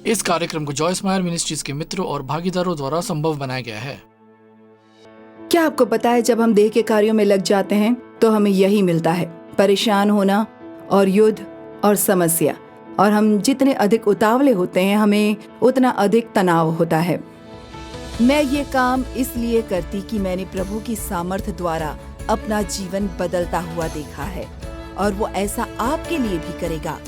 इस कार्यक्रम को जॉयस मायर मिनिस्ट्रीज के मित्रों और भागीदारों द्वारा संभव बनाया गया है। क्या आपको पता है, जब हम देह के कार्यों में लग जाते हैं तो हमें यही मिलता है, परेशान होना और युद्ध और समस्या। और हम जितने अधिक उतावले होते हैं, हमें उतना अधिक तनाव होता है। मैं ये काम इसलिए करती कि मैंने प्रभु की सामर्थ्य द्वारा अपना जीवन बदलता हुआ देखा है, और वो ऐसा आपके लिए भी करेगा।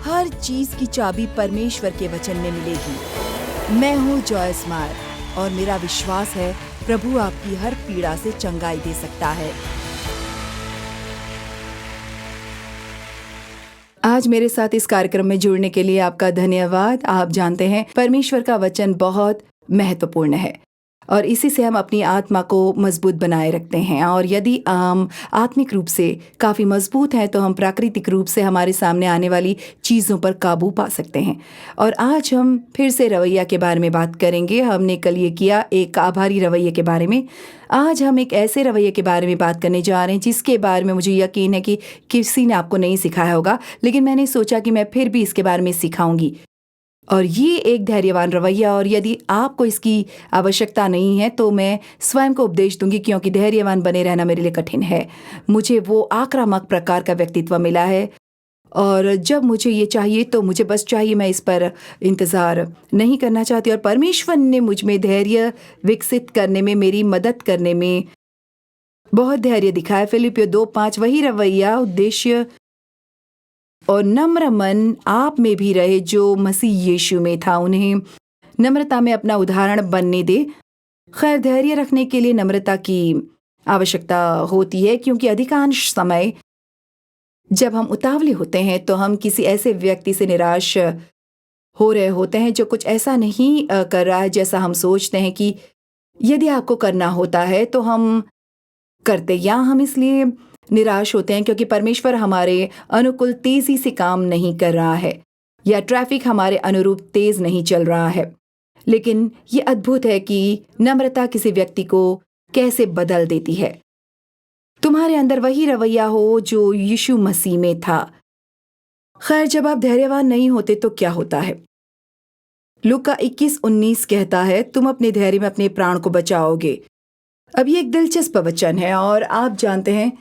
हर चीज की चाबी परमेश्वर के वचन में मिलेगी। मैं हूँ जॉयस मायर और मेरा विश्वास है प्रभु आपकी हर पीड़ा से चंगाई दे सकता है। आज मेरे साथ इस कार्यक्रम में जुड़ने के लिए आपका धन्यवाद। आप जानते हैं, परमेश्वर का वचन बहुत महत्वपूर्ण है और इसी से हम अपनी आत्मा को मजबूत बनाए रखते हैं। और यदि हम आत्मिक रूप से काफ़ी मजबूत हैं तो हम प्राकृतिक रूप से हमारे सामने आने वाली चीज़ों पर काबू पा सकते हैं। और आज हम फिर से रवैया के बारे में बात करेंगे। हमने कल ये किया एक आभारी रवैये के बारे में। आज हम एक ऐसे रवैये के बारे में बात करने जा रहे हैं जिसके बारे में मुझे यकीन है कि किसी ने आपको नहीं सिखाया होगा, लेकिन मैंने सोचा कि मैं फिर भी इसके बारे में सिखाऊंगी। और ये एक धैर्यवान रवैया, और यदि आपको इसकी आवश्यकता नहीं है तो मैं स्वयं को उपदेश दूंगी, क्योंकि धैर्यवान बने रहना मेरे लिए कठिन है। मुझे वो आक्रामक प्रकार का व्यक्तित्व मिला है और जब मुझे ये चाहिए तो मुझे बस चाहिए, मैं इस पर इंतज़ार नहीं करना चाहती। और परमेश्वर ने मुझ में धैर्य विकसित करने में, मेरी मदद करने में बहुत धैर्य दिखाया। फिलिपियों 2:5 वही रवैया, उद्देश्य और नम्र मन आप में भी रहे जो मसीह यीशु में था। उन्हें नम्रता में अपना उदाहरण बनने दे। खैर, धैर्य रखने के लिए नम्रता की आवश्यकता होती है, क्योंकि अधिकांश समय जब हम उतावले होते हैं तो हम किसी ऐसे व्यक्ति से निराश हो रहे होते हैं जो कुछ ऐसा नहीं कर रहा है जैसा हम सोचते हैं कि यदि आपको करना होता है तो हम करते, या हम इसलिए निराश होते हैं क्योंकि परमेश्वर हमारे अनुकूल तेजी से काम नहीं कर रहा है, या ट्रैफिक हमारे अनुरूप तेज नहीं चल रहा है। लेकिन ये अद्भुत है कि नम्रता किसी व्यक्ति को कैसे बदल देती है। तुम्हारे अंदर वही रवैया हो जो यीशु मसीह में था। खैर, जब आप धैर्यवान नहीं होते तो क्या होता है? लूका 21:19 कहता है, तुम अपने धैर्य में अपने प्राण को बचाओगे। अब ये एक दिलचस्प वचन है, और आप जानते हैं,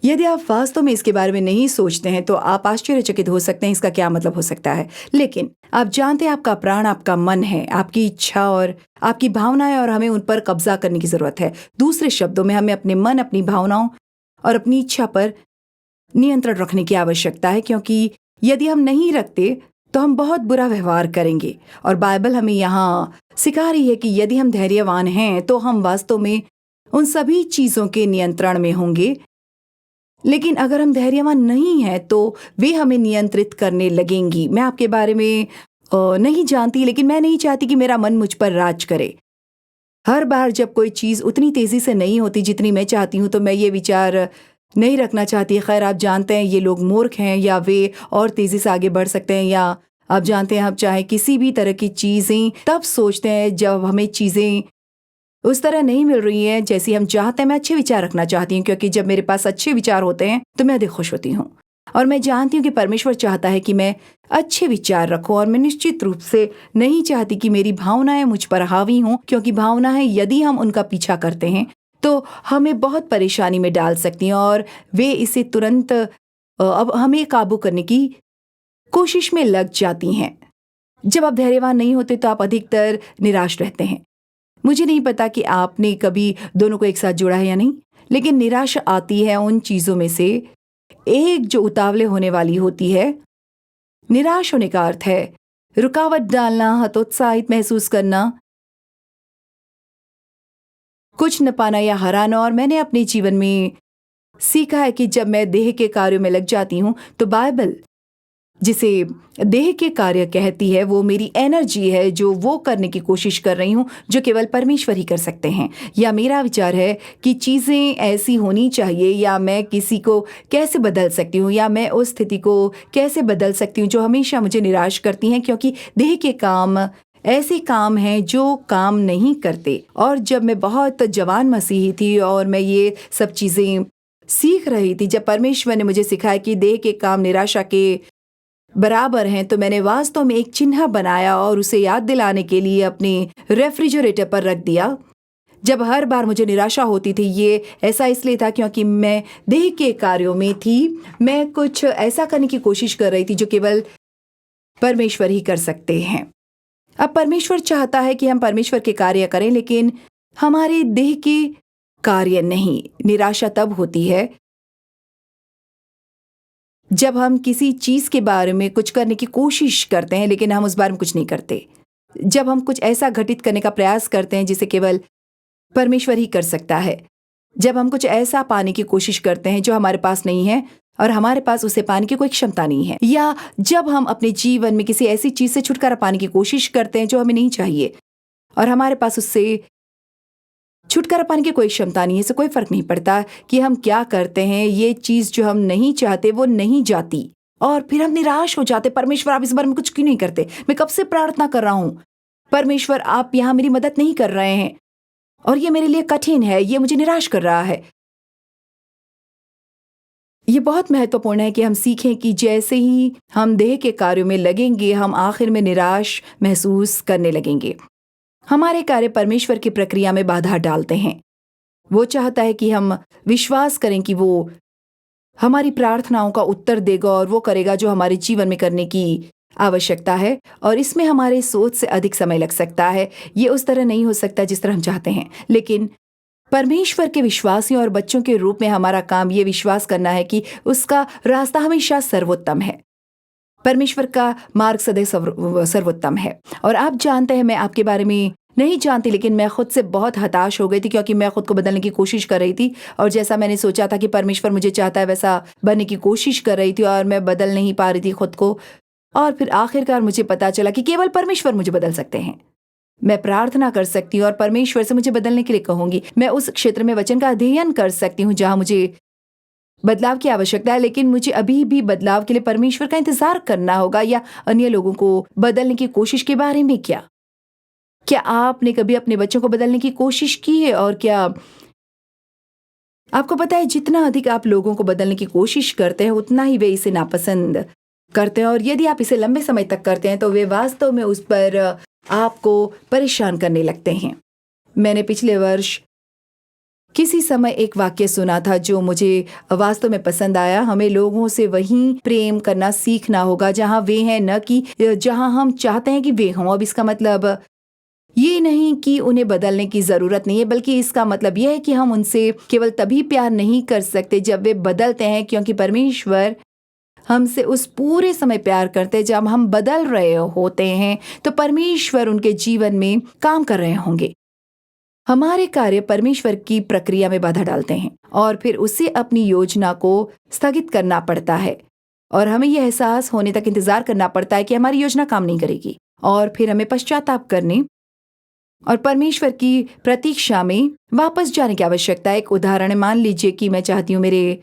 यदि आप वास्तव में इसके बारे में नहीं सोचते हैं तो आप आश्चर्यचकित हो सकते हैं इसका क्या मतलब हो सकता है। लेकिन आप जानते हैं, आपका प्राण आपका मन है, आपकी इच्छा और आपकी भावनाएं, और हमें उन पर कब्जा करने की जरूरत है। दूसरे शब्दों में, हमें अपने मन, अपनी भावनाओं और अपनी इच्छा पर नियंत्रण रखने की आवश्यकता है, क्योंकि यदि हम नहीं रखते तो हम बहुत बुरा व्यवहार करेंगे। और बाइबल हमें यहाँ सिखा रही है कि यदि हम धैर्यवान हैं तो हम वास्तव में उन सभी चीज़ों के नियंत्रण में होंगे। लेकिन अगर हम धैर्यवान नहीं हैं तो वे हमें नियंत्रित करने लगेंगी। मैं आपके बारे में नहीं जानती, लेकिन मैं नहीं चाहती कि मेरा मन मुझ पर राज करे। हर बार जब कोई चीज़ उतनी तेज़ी से नहीं होती जितनी मैं चाहती हूँ तो मैं ये विचार नहीं रखना चाहती। खैर, आप जानते हैं ये लोग मूर्ख हैं, या वे और तेज़ी से आगे बढ़ सकते हैं, या आप जानते हैं, आप चाहे किसी भी तरह की चीज़ें तब सोचते हैं जब हमें चीज़ें उस तरह नहीं मिल रही हैं जैसी हम चाहते हैं। मैं अच्छे विचार रखना चाहती हूँ, क्योंकि जब मेरे पास अच्छे विचार होते हैं तो मैं अधिक खुश होती हूँ। और मैं जानती हूँ कि परमेश्वर चाहता है कि मैं अच्छे विचार रखूँ, और मैं निश्चित रूप से नहीं चाहती कि मेरी भावनाएं मुझ पर हावी हों, क्योंकि भावनाएं यदि हम उनका पीछा करते हैं तो हमें बहुत परेशानी में डाल सकती हैं, और वे इसे तुरंत अब हमें काबू करने की कोशिश में लग जाती हैं। जब आप धैर्यवान नहीं होते तो आप अधिकतर निराश रहते हैं। मुझे नहीं पता कि आपने कभी दोनों को एक साथ जोड़ा है या नहीं, लेकिन निराशा आती है उन चीज़ों में से एक जो उतावले होने वाली होती है। निराश होने का अर्थ है रुकावट डालना, हतोत्साहित महसूस करना, कुछ न पाना या हराना। और मैंने अपने जीवन में सीखा है कि जब मैं देह के कार्यों में लग जाती हूँ तो बाइबल जिसे देह के कार्य कहती है वो मेरी एनर्जी है, जो वो करने की कोशिश कर रही हूँ जो केवल परमेश्वर ही कर सकते हैं। या मेरा विचार है कि चीज़ें ऐसी होनी चाहिए, या मैं किसी को कैसे बदल सकती हूँ, या मैं उस स्थिति को कैसे बदल सकती हूँ जो हमेशा मुझे निराश करती हैं, क्योंकि देह के काम ऐसे काम हैं जो काम नहीं करते। और जब मैं बहुत जवान मसीही थी और मैं ये सब चीज़ें सीख रही थी, जब परमेश्वर ने मुझे सिखाया कि देह के काम निराशा के बराबर हैं, तो मैंने वास्तव में एक चिन्ह बनाया और उसे याद दिलाने के लिए अपने रेफ्रिजरेटर पर रख दिया। जब हर बार मुझे निराशा होती थी, ये ऐसा इसलिए था क्योंकि मैं देह के कार्यों में थी। मैं कुछ ऐसा करने की कोशिश कर रही थी जो केवल परमेश्वर ही कर सकते हैं। अब परमेश्वर चाहता है कि हम परमेश्वर के कार्य करें, लेकिन हमारे देह के कार्य नहीं। निराशा तब होती है जब हम किसी चीज के बारे में कुछ करने की कोशिश करते हैं, लेकिन हम उस बारे में कुछ नहीं करते। जब हम कुछ ऐसा घटित करने का प्रयास करते हैं जिसे केवल परमेश्वर ही कर सकता है। जब हम कुछ ऐसा पाने की कोशिश करते हैं जो हमारे पास नहीं है और हमारे पास उसे पाने की कोई क्षमता नहीं है, या जब हम अपने जीवन में किसी ऐसी चीज से छुटकारा पाने की कोशिश करते हैं जो हमें नहीं चाहिए और हमारे पास उससे छुटकारा पाने की कोई क्षमता नहीं है, इससे कोई फर्क नहीं पड़ता कि हम क्या करते हैं। ये चीज जो हम नहीं चाहते वो नहीं जाती और फिर हम निराश हो जाते। परमेश्वर, आप इस बारे में कुछ क्यों नहीं करते? मैं कब से प्रार्थना कर रहा हूं, परमेश्वर आप यहाँ मेरी मदद नहीं कर रहे हैं और ये मेरे लिए कठिन है, ये मुझे निराश कर रहा है। ये बहुत महत्वपूर्ण है कि हम सीखें कि जैसे ही हम देह के कार्यों में लगेंगे, हम आखिर में निराश महसूस करने लगेंगे। हमारे कार्य परमेश्वर की प्रक्रिया में बाधा डालते हैं। वो चाहता है कि हम विश्वास करें कि वो हमारी प्रार्थनाओं का उत्तर देगा और वो करेगा जो हमारे जीवन में करने की आवश्यकता है, और इसमें हमारे सोच से अधिक समय लग सकता है। ये उस तरह नहीं हो सकता जिस तरह हम चाहते हैं, लेकिन परमेश्वर के विश्वासियों और बच्चों के रूप में हमारा काम ये विश्वास करना है कि उसका रास्ता हमेशा सर्वोत्तम है। परमेश्वर का मार्ग सदैव सर्वोत्तम है। और आप जानते हैं, मैं आपके बारे में नहीं जानती, लेकिन मैं खुद से बहुत हताश हो गई थी क्योंकि मैं खुद को बदलने की कोशिश कर रही थी और जैसा मैंने सोचा था कि परमेश्वर मुझे चाहता है वैसा बनने की कोशिश कर रही थी और मैं बदल नहीं पा रही थी खुद को। और फिर आखिरकार मुझे पता चला कि केवल परमेश्वर मुझे बदल सकते हैं। मैं प्रार्थना कर सकती हूँ और परमेश्वर से मुझे बदलने के लिए कहूंगी। मैं उस क्षेत्र में वचन का अध्ययन कर सकती हूँ जहां मुझे बदलाव की आवश्यकता है, लेकिन मुझे अभी भी बदलाव के लिए परमेश्वर का इंतजार करना होगा या अन्य लोगों को बदलने की कोशिश के बारे में क्या आपने कभी अपने बच्चों को बदलने की कोशिश की है? और क्या आपको पता है, जितना अधिक आप लोगों को बदलने की कोशिश करते हैं उतना ही वे इसे नापसंद करते हैं, और यदि आप इसे लंबे समय तक करते हैं तो वे वास्तव में उस पर आपको परेशान करने लगते हैं। मैंने पिछले वर्ष किसी समय एक वाक्य सुना था जो मुझे वास्तव में पसंद आया। हमें लोगों से वहीं प्रेम करना सीखना होगा जहां वे हैं, न कि जहां हम चाहते हैं कि वे हों। अब इसका मतलब ये नहीं कि उन्हें बदलने की जरूरत नहीं है, बल्कि इसका मतलब यह है कि हम उनसे केवल तभी प्यार नहीं कर सकते जब वे बदलते हैं, क्योंकि परमेश्वर हमसे उस पूरे समय प्यार करते हैं जब हम बदल रहे होते हैं। तो परमेश्वर उनके जीवन में काम कर रहे होंगे। हमारे कार्य परमेश्वर की प्रक्रिया में बाधा डालते हैं और फिर उसे अपनी योजना को स्थगित करना पड़ता है, और हमें यह एहसास होने तक इंतजार करना पड़ता है कि हमारी योजना काम नहीं करेगी, और फिर हमें पश्चाताप करने और परमेश्वर की प्रतीक्षा में वापस जाने की आवश्यकता है। एक उदाहरण है, मान लीजिए कि मैं चाहती हूँ मेरे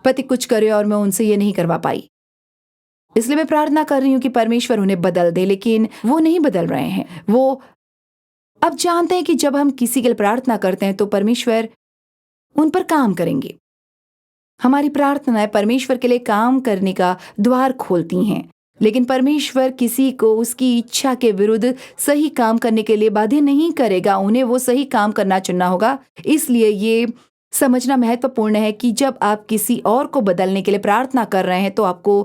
पति कुछ करे और मैं उनसे ये नहीं करवा पाई, इसलिए मैं प्रार्थना कर रही हूँ कि परमेश्वर उन्हें बदल दे, लेकिन वो नहीं बदल रहे हैं। वो अब जानते हैं कि जब हम किसी के लिए प्रार्थना करते हैं तो परमेश्वर उन पर काम करेंगे। हमारी प्रार्थनाएं परमेश्वर के लिए काम करने का द्वार खोलती हैं, लेकिन परमेश्वर किसी को उसकी इच्छा के विरुद्ध सही काम करने के लिए बाध्य नहीं करेगा। उन्हें वो सही काम करना चुनना होगा। इसलिए ये समझना महत्वपूर्ण है कि जब आप किसी और को बदलने के लिए प्रार्थना कर रहे हैं तो आपको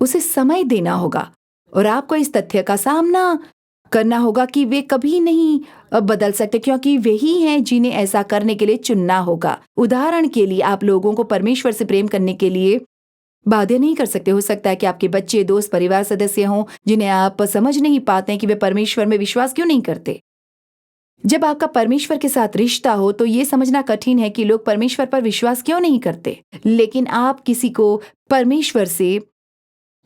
उसे समय देना होगा और आपको इस तथ्य का सामना करना होगा कि वे कभी नहीं बदल सकते, क्योंकि वे ही हैं जिन्हें ऐसा करने के लिए चुनना होगा। उदाहरण के लिए, आप लोगों को परमेश्वर से प्रेम करने के लिए बाध्य नहीं कर सकते। हो सकता है कि आपके बच्चे, दोस्त, परिवार सदस्य हों जिन्हें आप समझ नहीं पाते हैं कि वे परमेश्वर में विश्वास क्यों नहीं करते। जब आपका परमेश्वर के साथ रिश्ता हो तो ये समझना कठिन है कि लोग परमेश्वर पर विश्वास क्यों नहीं करते, लेकिन आप किसी को परमेश्वर से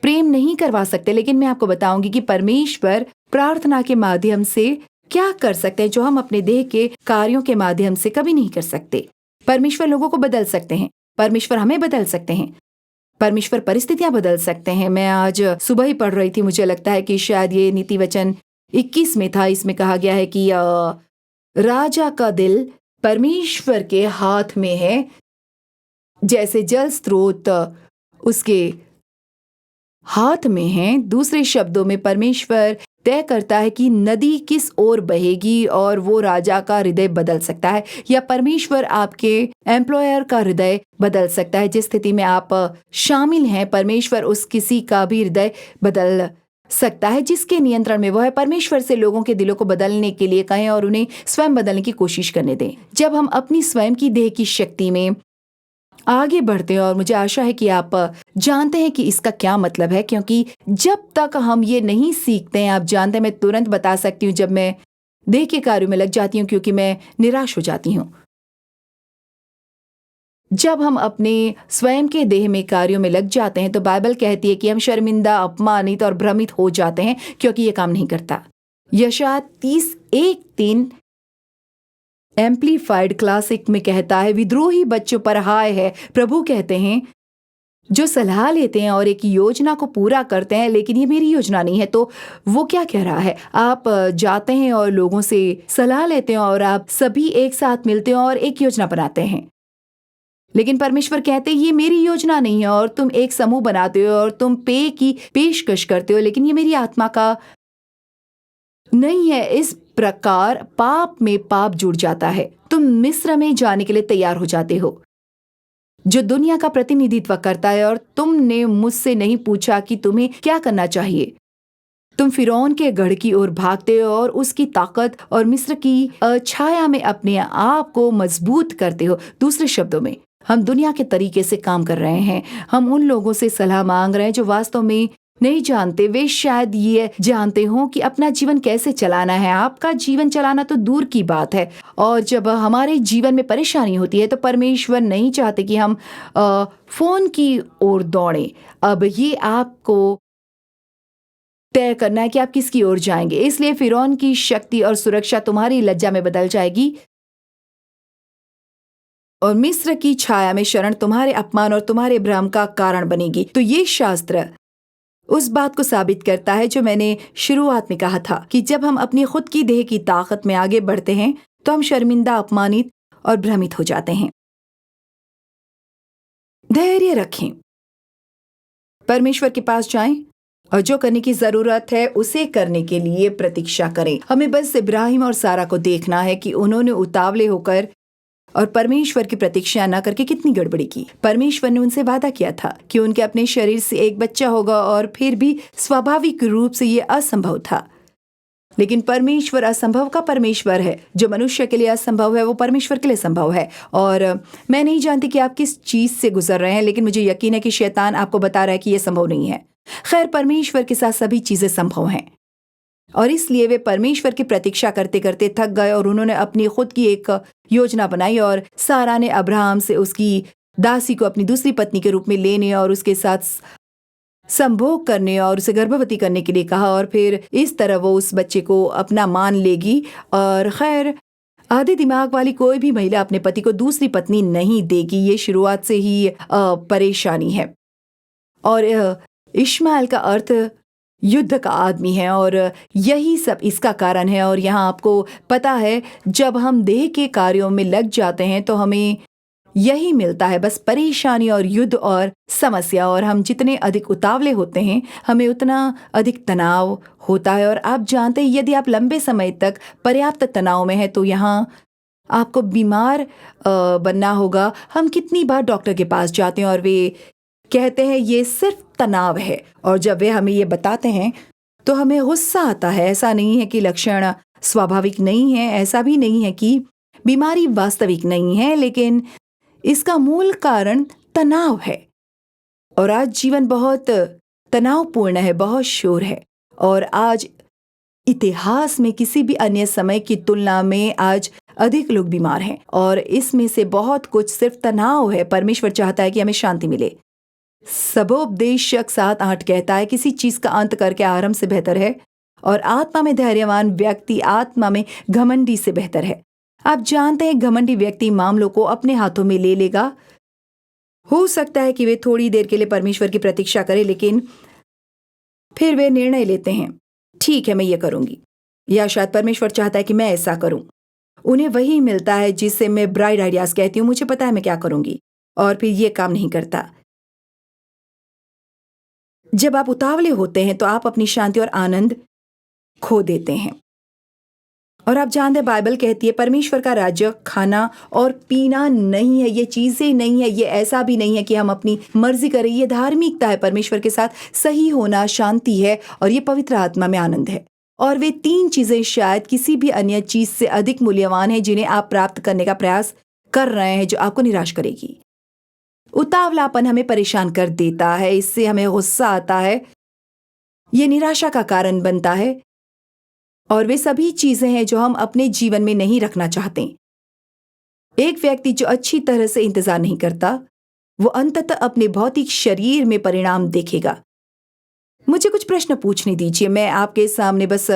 प्रेम नहीं करवा सकते। लेकिन मैं आपको बताऊंगी कि परमेश्वर प्रार्थना के माध्यम से क्या कर सकते हैं जो हम अपने देह के कार्यों के माध्यम से कभी नहीं कर सकते। परमेश्वर लोगों को बदल सकते हैं, परमेश्वर हमें बदल सकते हैं, परमेश्वर परिस्थितियां बदल सकते हैं। मैं आज सुबह ही पढ़ रही थी, मुझे लगता है कि शायद ये नीति वचन 21 में था। इसमें कहा गया है कि राजा का दिल परमेश्वर के हाथ में है, जैसे जल स्रोत उसके हाथ में हैं। दूसरे शब्दों में परमेश्वर तय करता है कि नदी किस ओर बहेगी और वो राजा का हृदय बदल सकता है, या परमेश्वर आपके एम्प्लॉयर का हृदय बदल सकता है। जिस स्थिति में आप शामिल हैं, परमेश्वर उस किसी का भी हृदय बदल सकता है जिसके नियंत्रण में वो है। परमेश्वर से लोगों के दिलों को बदलने के लिए कहें और उन्हें स्वयं बदलने की कोशिश करने दें। जब हम अपनी स्वयं की देह की शक्ति में आगे बढ़ते हैं, और मुझे आशा है कि आप जानते हैं कि इसका क्या मतलब है, क्योंकि जब तक हम ये नहीं सीखते हैं, आप जानते हैं, मैं तुरंत बता सकती हूँ जब मैं देह के कार्यों में लग जाती हूँ क्योंकि मैं निराश हो जाती हूँ। जब हम अपने स्वयं के देह में कार्यों में लग जाते हैं तो बाइबल कहती है कि हम शर्मिंदा, अपमानित और भ्रमित हो जाते हैं क्योंकि ये काम नहीं करता। यशायाह 30:1-3 एम्प्लीफाइड क्लासिक में कहता है, विद्रोही बच्चों पर हाय है। प्रभु कहते हैं, जो सलाह लेते हैं और एक योजना को पूरा करते हैं, लेकिन ये मेरी योजना नहीं है। तो वो क्या कह रहा है? आप जाते हैं और लोगों से सलाह लेते हैं और आप सभी एक साथ मिलते हैं और एक योजना बनाते हैं, लेकिन परमेश्वर कहते हैं ये मेरी योजना नहीं है। और तुम एक समूह बनाते हो और तुम पेय की पेशकश करते हो, लेकिन ये मेरी आत्मा का नहीं है। इस प्रकार पाप में पाप जुड़ जाता है। तुम मिस्र में जाने के लिए तैयार हो जाते हो, जो दुनिया का प्रतिनिधित्व करता है, और तुमने मुझसे नहीं पूछा कि तुम्हें क्या करना चाहिए। तुम फिरौन के गढ़ की ओर भागते हो और उसकी ताकत और मिस्र की छाया में अपने आप को मजबूत करते हो। दूसरे शब्दों में, हम दुनिया के तरीके से काम कर रहे हैं। हम उन लोगों से सलाह मांग रहे हैं जो वास्तव में नहीं जानते। वे शायद ये जानते हो कि अपना जीवन कैसे चलाना है। आपका जीवन चलाना तो दूर की बात है। और जब हमारे जीवन में परेशानी होती है तो परमेश्वर नहीं चाहते कि हम फोन की ओर दौड़ें। अब ये आपको तय करना है कि आप किसकी ओर जाएंगे। इसलिए फिरौन की शक्ति और सुरक्षा तुम्हारी लज्जा में बदल जाएगी, और मिस्र की छाया में शरण तुम्हारे अपमान और तुम्हारे भ्रम का कारण बनेगी। तो ये शास्त्र उस बात को साबित करता है जो मैंने शुरुआत में कहा था कि जब हम अपनी खुद की देह की ताकत में आगे बढ़ते हैं तो हम शर्मिंदा, अपमानित और भ्रमित हो जाते हैं। धैर्य रखें, परमेश्वर के पास जाएं और जो करने की जरूरत है उसे करने के लिए प्रतीक्षा करें। हमें बस इब्राहिम और सारा को देखना है कि उन्होंने उतावले होकर और परमेश्वर की प्रतीक्षा न करके कितनी गड़बड़ी की। परमेश्वर ने उनसे वादा किया था कि उनके अपने शरीर से एक बच्चा होगा, और फिर भी स्वाभाविक रूप से ये असंभव था। लेकिन परमेश्वर असंभव का परमेश्वर है। जो मनुष्य के लिए असंभव है वो परमेश्वर के लिए संभव है। और मैं नहीं जानती कि आप किस चीज से गुजर रहे हैं, लेकिन मुझे यकीन है कि शैतान आपको बता रहा है कि यह संभव नहीं है। खैर, परमेश्वर के साथ सभी चीजें संभव हैं, और इसलिए वे परमेश्वर की प्रतीक्षा करते करते थक गए और उन्होंने अपनी खुद की एक योजना बनाई। और सारा ने अब्राहम से उसकी दासी को अपनी दूसरी पत्नी के रूप में लेने और उसके साथ संभोग करने और उसे गर्भवती करने के लिए कहा, और फिर इस तरह वो उस बच्चे को अपना मान लेगी। और खैर, आधे दिमाग वाली कोई भी महिला अपने पति को दूसरी पत्नी नहीं देगी। ये शुरुआत से ही परेशानी है। और इश्माएल का अर्थ युद्ध का आदमी है, और यही सब इसका कारण है। और यहाँ आपको पता है, जब हम देह के कार्यों में लग जाते हैं तो हमें यही मिलता है, बस परेशानी और युद्ध और समस्या। और हम जितने अधिक उतावले होते हैं हमें उतना अधिक तनाव होता है। और आप जानते हैं, यदि आप लंबे समय तक पर्याप्त तनाव में हैं तो यहाँ आपको बीमार बनना होगा। हम कितनी बार डॉक्टर के पास जाते हैं और वे कहते हैं ये सिर्फ तनाव है, और जब वे हमें ये बताते हैं तो हमें गुस्सा आता है। ऐसा नहीं है कि लक्षण स्वाभाविक नहीं है, ऐसा भी नहीं है कि बीमारी वास्तविक नहीं है, लेकिन इसका मूल कारण तनाव है। और आज जीवन बहुत तनावपूर्ण है, बहुत शोर है, और आज इतिहास में किसी भी अन्य समय की तुलना में आज अधिक लोग बीमार हैं, और इसमें से बहुत कुछ सिर्फ तनाव है। परमेश्वर चाहता है कि हमें शांति मिले। सबोपदेशक 7:8 कहता है, किसी चीज का अंत करके आरंभ से बेहतर है, और आत्मा में धैर्यवान व्यक्ति आत्मा में घमंडी से बेहतर है। आप जानते हैं, घमंडी व्यक्ति मामलों को अपने हाथों में ले लेगा। हो सकता है कि वे थोड़ी देर के लिए परमेश्वर की प्रतीक्षा करें, लेकिन फिर वे निर्णय लेते हैं, ठीक है मैं ये करूंगी, या शायद परमेश्वर चाहता है कि मैं ऐसा करूं। उन्हें वही मिलता है जिससे मैं ब्राइट आइडियाज कहती हूँ, मुझे पता है मैं क्या करूंगी, और फिर ये काम नहीं करता। जब आप उतावले होते हैं तो आप अपनी शांति और आनंद खो देते हैं। और आप जानते हैं बाइबल कहती है परमेश्वर का राज्य खाना और पीना नहीं है, ये चीजें नहीं है, ये ऐसा भी नहीं है कि हम अपनी मर्जी करें। ये धार्मिकता है, परमेश्वर के साथ सही होना, शांति है और ये पवित्र आत्मा में आनंद है। और वे 3 चीजें शायद किसी भी अन्य चीज से अधिक मूल्यवान है जिन्हें आप प्राप्त करने का प्रयास कर रहे हैं, जो आपको निराश करेगी। उतावलापन हमें परेशान कर देता है, इससे हमें गुस्सा आता है, ये निराशा का कारण बनता है और वे सभी चीजें हैं जो हम अपने जीवन में नहीं रखना चाहते। एक व्यक्ति जो अच्छी तरह से इंतजार नहीं करता, वो अंततः अपने भौतिक शरीर में परिणाम देखेगा। मुझे कुछ प्रश्न पूछने दीजिए, मैं आपके सामने बस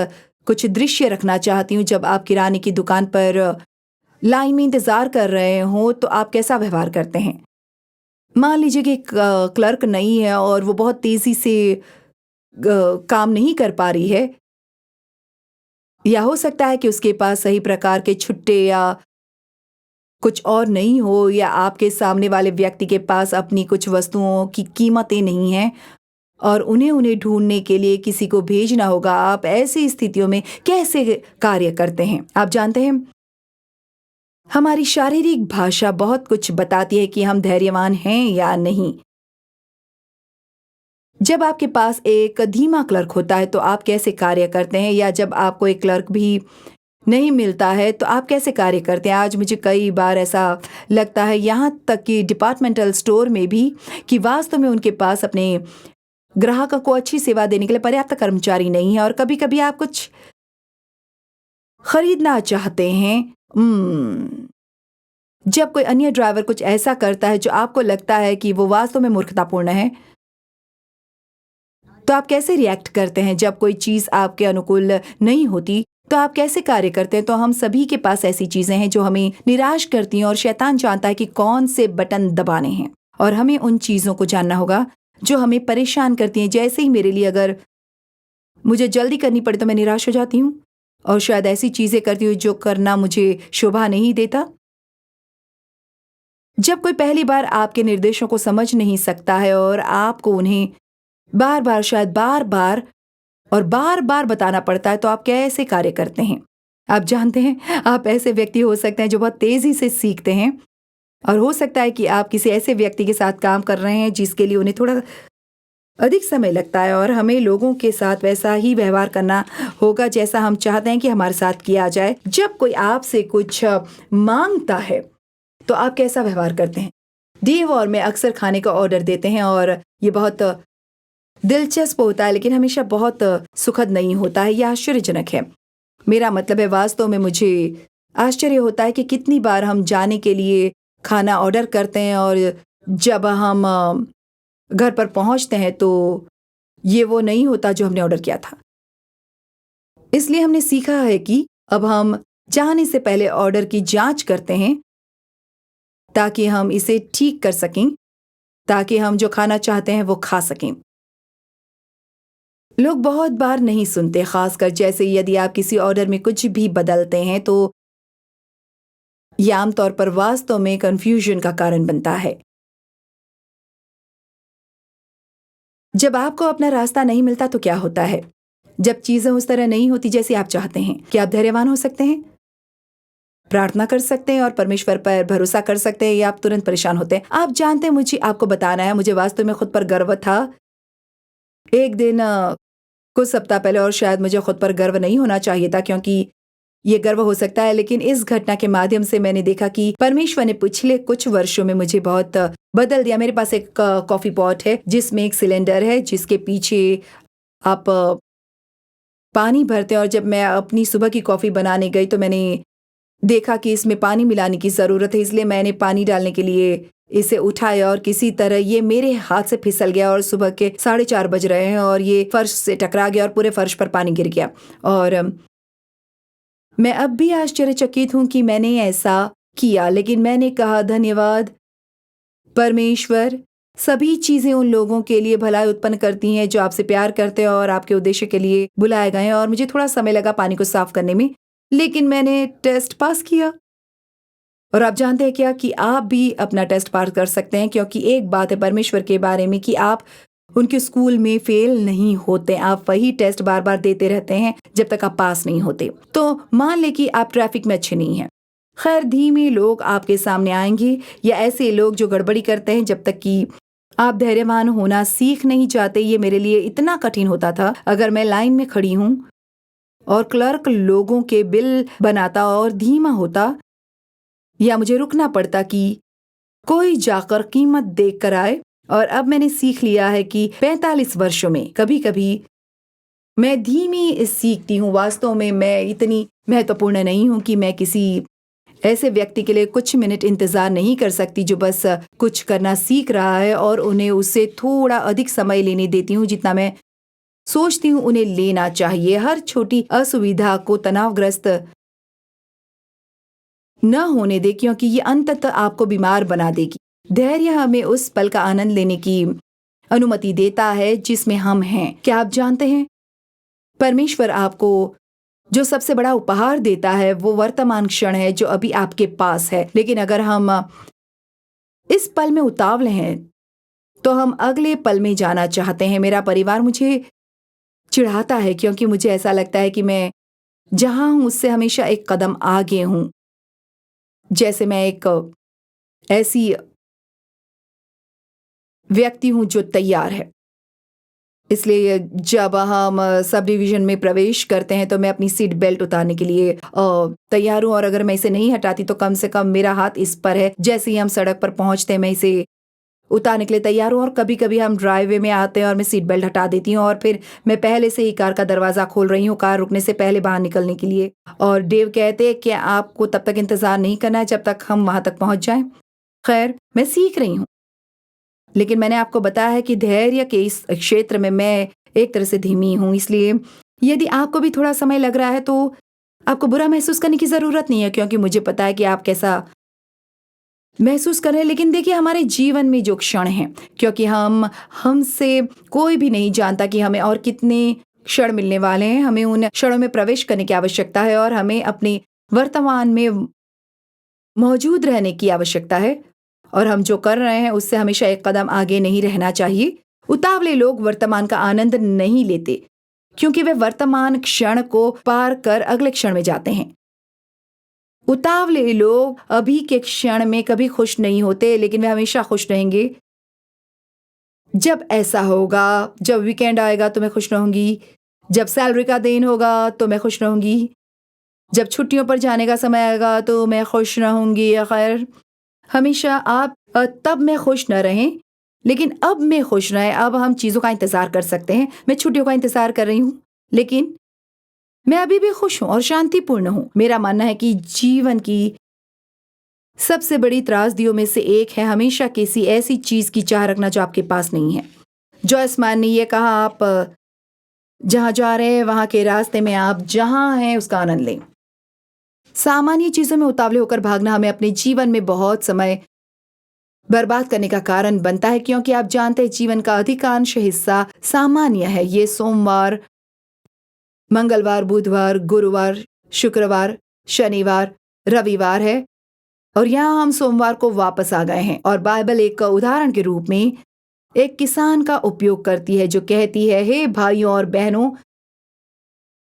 कुछ दृश्य रखना चाहती हूँ। जब आप किराने की दुकान पर लाइन में इंतजार कर रहे हो तो आप कैसा व्यवहार करते हैं? मान लीजिए कि क्लर्क नहीं है और वो बहुत तेजी से काम नहीं कर पा रही है, या हो सकता है कि उसके पास सही प्रकार के छुट्टे या कुछ और नहीं हो, या आपके सामने वाले व्यक्ति के पास अपनी कुछ वस्तुओं की कीमतें नहीं हैं और उन्हें ढूंढने के लिए किसी को भेजना होगा। आप ऐसी स्थितियों में कैसे कार्य करते हैं? आप जानते हैं, हमारी शारीरिक भाषा बहुत कुछ बताती है कि हम धैर्यवान हैं या नहीं। जब आपके पास एक धीमा क्लर्क होता है तो आप कैसे कार्य करते हैं, या जब आपको एक क्लर्क भी नहीं मिलता है तो आप कैसे कार्य करते हैं? आज मुझे कई बार ऐसा लगता है, यहाँ तक कि डिपार्टमेंटल स्टोर में भी, कि वास्तव में उनके पास अपने ग्राहकों को अच्छी सेवा देने के लिए पर्याप्त कर्मचारी नहीं है। और कभी-कभी आप कुछ खरीदना चाहते हैं, जब कोई अन्य ड्राइवर कुछ ऐसा करता है जो आपको लगता है कि वो वास्तव में मूर्खतापूर्ण है, तो आप कैसे रिएक्ट करते हैं? जब कोई चीज़ आपके अनुकूल नहीं होती तो आप कैसे कार्य करते हैं? तो हम सभी के पास ऐसी चीज़ें हैं जो हमें निराश करती हैं और शैतान जानता है कि कौन से बटन दबाने हैं, और हमें उन चीज़ों को जानना होगा जो हमें परेशान करती हैं। जैसे ही मेरे लिए अगर मुझे जल्दी करनी पड़े तो मैं निराश हो जाती हूँ और शायद ऐसी चीज़ें करती हूँ जो करना मुझे शोभा नहीं देता। जब कोई पहली बार आपके निर्देशों को समझ नहीं सकता है और आपको उन्हें बार-बार, शायद बार-बार और बार-बार बताना पड़ता है, तो आप कैसे कार्य करते हैं? आप जानते हैं, आप ऐसे व्यक्ति हो सकते हैं जो बहुत तेज़ी से सीखते हैं, और हो सकता है कि आप किसी ऐसे व्यक्ति के साथ काम कर रहे हैं जिसके लिए उन्हें थोड़ा अधिक समय लगता है, और हमें लोगों के साथ वैसा ही व्यवहार करना होगा जैसा हम चाहते हैं कि हमारे साथ किया जाए। जब कोई आपसे कुछ माँगता है, तो आप कैसा व्यवहार करते हैं? देव और मैं अक्सर खाने का ऑर्डर देते हैं और ये बहुत दिलचस्प होता है, लेकिन हमेशा बहुत सुखद नहीं होता है। यह आश्चर्यजनक है। मेरा मतलब है, वास्तव में मुझे आश्चर्य होता है कि कितनी बार हम जाने के लिए खाना ऑर्डर करते हैं और जब हम घर पर पहुंचते हैं तो ये वो नहीं होता जो हमने ऑर्डर किया था। इसलिए हमने सीखा है कि अब हम जाने से पहले ऑर्डर की जांच करते हैं ताकि हम इसे ठीक कर सकें, ताकि हम जो खाना चाहते हैं वो खा सकें। लोग बहुत बार नहीं सुनते, खासकर जैसे यदि आप किसी ऑर्डर में कुछ भी बदलते हैं तो यह आमतौर पर वास्तव में कंफ्यूजन का कारण बनता है। जब आपको अपना रास्ता नहीं मिलता तो क्या होता है? जब चीजें उस तरह नहीं होती जैसे आप चाहते हैं, क्या आप धैर्यवान हो सकते हैं? प्रार्थना कर सकते हैं और परमेश्वर पर भरोसा कर सकते हैं, या आप तुरंत परेशान होते हैं? आप जानते हैं, मुझे आपको बताना है, मुझे वास्तव में खुद पर गर्व था एक दिन कुछ सप्ताह पहले, और शायद मुझे खुद पर गर्व नहीं होना चाहिए था क्योंकि ये गर्व हो सकता है, लेकिन इस घटना के माध्यम से मैंने देखा कि परमेश्वर ने पिछले कुछ वर्षों में मुझे बहुत बदल दिया। मेरे पास एक कॉफ़ी पॉट है जिसमें एक सिलेंडर है जिसके पीछे आप पानी भरते हैं, और जब मैं अपनी सुबह की कॉफ़ी बनाने गई तो मैंने देखा कि इसमें पानी मिलाने की ज़रूरत है, इसलिए मैंने पानी डालने के लिए इसे उठाया और किसी तरह ये मेरे हाथ से फिसल गया, और सुबह के 4:30 बज रहे हैं और ये फर्श से टकरा गया और पूरे फर्श पर पानी गिर गया। और मैं अब भी आश्चर्यचकित हूँ कि मैंने ऐसा किया, लेकिन मैंने कहा, धन्यवाद परमेश्वर, सभी चीज़ें उन लोगों के लिए भलाई उत्पन्न करती हैं जो आपसे प्यार करते हैं और आपके उद्देश्य के लिए बुलाए गए हैं। और मुझे थोड़ा समय लगा पानी को साफ करने में, लेकिन मैंने टेस्ट पास किया। और आप जानते हैं क्या, कि आप भी अपना टेस्ट पास कर सकते हैं, क्योंकि एक बात है परमेश्वर के बारे में कि आप उनके स्कूल में फेल नहीं होते। आप वही टेस्ट बार बार देते रहते हैं जब तक आप पास नहीं होते। तो मान ले कि आप ट्रैफिक में अच्छे नहीं हैं। खैर, धीमे लोग आपके सामने आएंगे या ऐसे लोग जो गड़बड़ी करते हैं। जब तक कि आप धैर्यवान होना सीख नहीं चाहते, ये मेरे लिए इतना कठिन होता था। अगर मैं लाइन में खड़ी हूँ और क्लर्क लोगों के बिल बनाता और धीमा होता, या मुझे रुकना पड़ता कि कोई जाकर कीमत देख कर आए। और अब मैंने सीख लिया है कि 45 वर्षों में कभी कभी मैं धीमी सीखती हूँ। वास्तव में मैं इतनी महत्वपूर्ण नहीं हूँ कि मैं किसी ऐसे व्यक्ति के लिए कुछ मिनट इंतजार नहीं कर सकती जो बस कुछ करना सीख रहा है, और उन्हें उससे थोड़ा अधिक समय लेने देती हूँ जितना मैं सोचती हूँ उन्हें लेना चाहिए। हर छोटी असुविधा को तनावग्रस्त न होने दे, क्योंकि ये अंततः आपको बीमार बना देगी। धैर्य हमें उस पल का आनंद लेने की अनुमति देता है जिसमें हम हैं। क्या आप जानते हैं, परमेश्वर आपको जो सबसे बड़ा उपहार देता है वो वर्तमान क्षण है जो अभी आपके पास है। लेकिन अगर हम इस पल में उतावले हैं तो हम अगले पल में जाना चाहते हैं। मेरा परिवार मुझे चिढ़ाता है क्योंकि मुझे ऐसा लगता है कि मैं जहां हूं उससे हमेशा एक कदम आगे हूं, जैसे मैं एक ऐसी व्यक्ति हूं जो तैयार है। इसलिए जब हम सब डिवीजन में प्रवेश करते हैं तो मैं अपनी सीट बेल्ट उतारने के लिए तैयार हूं, और अगर मैं इसे नहीं हटाती तो कम से कम मेरा हाथ इस पर है। जैसे ही हम सड़क पर पहुंचते हैं मैं इसे उतारने के लिए तैयार हूं। और कभी कभी हम ड्राइववे में आते हैं और मैं सीट बेल्ट हटा देती हूँ, और फिर मैं पहले से ही कार का दरवाजा खोल रही हूँ, कार रुकने से पहले बाहर निकलने के लिए। और डेव कहते हैं कि आपको तब तक इंतजार नहीं करना है जब तक हम वहां तक पहुंच जाएं। खैर, मैं सीख रही हूँ, लेकिन मैंने आपको बताया है कि धैर्य के इस क्षेत्र में मैं एक तरह से धीमी हूं। इसलिए यदि आपको भी थोड़ा समय लग रहा है तो आपको बुरा महसूस करने की जरूरत नहीं है, क्योंकि मुझे पता है कि आप कैसा महसूस कर रहे हैं। लेकिन देखिए, हमारे जीवन में जो क्षण हैं, क्योंकि हमसे कोई भी नहीं जानता कि हमें और कितने क्षण मिलने वाले हैं। हमें उन क्षणों में प्रवेश करने की आवश्यकता है और हमें अपने वर्तमान में मौजूद रहने की आवश्यकता है। और हम जो कर रहे हैं उससे हमेशा एक कदम आगे नहीं रहना चाहिए। उतावले लोग वर्तमान का आनंद नहीं लेते क्योंकि वे वर्तमान क्षण को पार कर अगले क्षण में जाते हैं। उतावले लोग अभी के क्षण में कभी खुश नहीं होते, लेकिन वे हमेशा खुश रहेंगे। जब ऐसा होगा, जब वीकेंड आएगा तो मैं खुश रहूंगी, जब सैलरी का दिन होगा तो मैं खुश रहूंगी, जब छुट्टियों पर जाने का समय आएगा तो मैं खुश रहूंगी। खैर, हमेशा आप तब में खुश न रहें, लेकिन अब में खुश रहें। अब हम चीज़ों का इंतज़ार कर सकते हैं। मैं छुट्टियों का इंतज़ार कर रही हूँ, लेकिन मैं अभी भी खुश हूँ और शांतिपूर्ण हूँ। मेरा मानना है कि जीवन की सबसे बड़ी त्रासदियों में से एक है हमेशा किसी ऐसी चीज़ की चाह रखना जो आपके पास नहीं है। जॉयस मैन ने यह कहा, आप जहाँ जा रहे हैं वहाँ के रास्ते में आप जहाँ हैं उसका आनंद लें। सामान्य चीज़ों में उतावले होकर भागना हमें अपने जीवन में बहुत समय बर्बाद करने का कारण बनता है, क्योंकि आप जानते हैं जीवन का अधिकांश हिस्सा सामान्य है। ये सोमवार, मंगलवार, बुधवार, गुरुवार, शुक्रवार, शनिवार, रविवार है, और यहाँ हम सोमवार को वापस आ गए हैं। और बाइबल एक उदाहरण के रूप में एक किसान का उपयोग करती है जो कहती है, हे भाइयों और बहनों,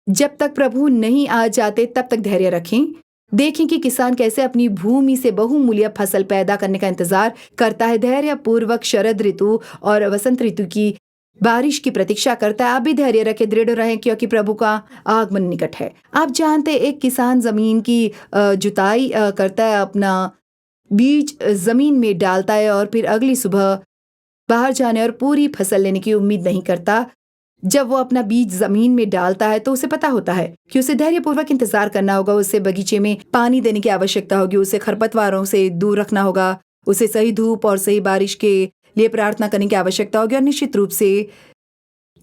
जब तक प्रभु नहीं आ जाते तब तक धैर्य रखें। देखें कि किसान कैसे अपनी भूमि से बहुमूल्य फसल पैदा करने का इंतजार करता है, धैर्य पूर्वक शरद ऋतु और वसंत ऋतु की बारिश की प्रतीक्षा करता है। आप भी धैर्य रखें, दृढ़ रहें, क्योंकि प्रभु का आगमन निकट है। आप जानते हैं, एक किसान जमीन की जुताई करता है, अपना बीज जमीन में डालता है और फिर अगली सुबह बाहर जाने और पूरी फसल लेने की उम्मीद नहीं करता। जब वो अपना बीज जमीन में डालता है तो उसे पता होता है कि उसे धैर्यपूर्वक इंतजार करना होगा। उसे बगीचे में पानी देने की आवश्यकता होगी, उसे खरपतवारों से दूर रखना होगा, उसे सही धूप और सही बारिश के लिए प्रार्थना करने की आवश्यकता होगी। और निश्चित रूप से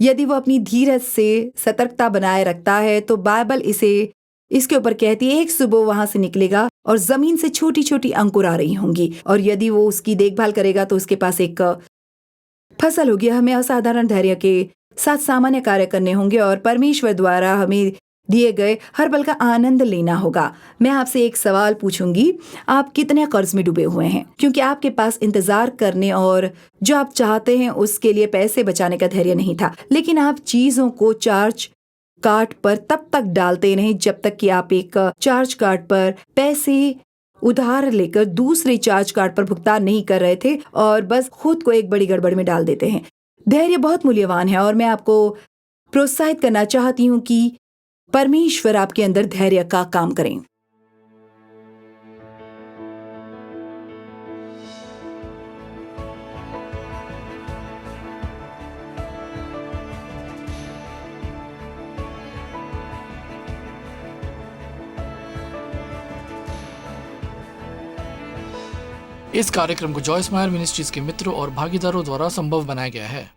यदि वो अपनी धीरज से सतर्कता बनाए रखता है तो बाइबल इसके ऊपर कहती है, एक सुबह वहां से निकलेगा और जमीन से छोटी छोटी अंकुर आ रही होंगी, और यदि वो उसकी देखभाल करेगा तो उसके पास एक फसल होगी। हमें असाधारण धैर्य के साथ सामान्य कार्य करने होंगे और परमेश्वर द्वारा हमें दिए गए हर पल का आनंद लेना होगा। मैं आपसे एक सवाल पूछूंगी, आप कितने कर्ज में डूबे हुए हैं? क्योंकि आपके पास इंतजार करने और जो आप चाहते हैं उसके लिए पैसे बचाने का धैर्य नहीं था, लेकिन आप चीजों को चार्ज कार्ड पर तब तक डालते नहीं जब तक कि आप एक चार्ज कार्ड पर पैसे उधार लेकर दूसरे चार्ज कार्ड पर भुगतान नहीं कर रहे थे और बस खुद को एक बड़ी गड़बड़ में डाल देते हैं। धैर्य बहुत मूल्यवान है और मैं आपको प्रोत्साहित करना चाहती हूँ कि परमेश्वर आपके अंदर धैर्य का काम करें। इस कार्यक्रम को जॉयस मायर मिनिस्ट्रीज के मित्रों और भागीदारों द्वारा संभव बनाया गया है।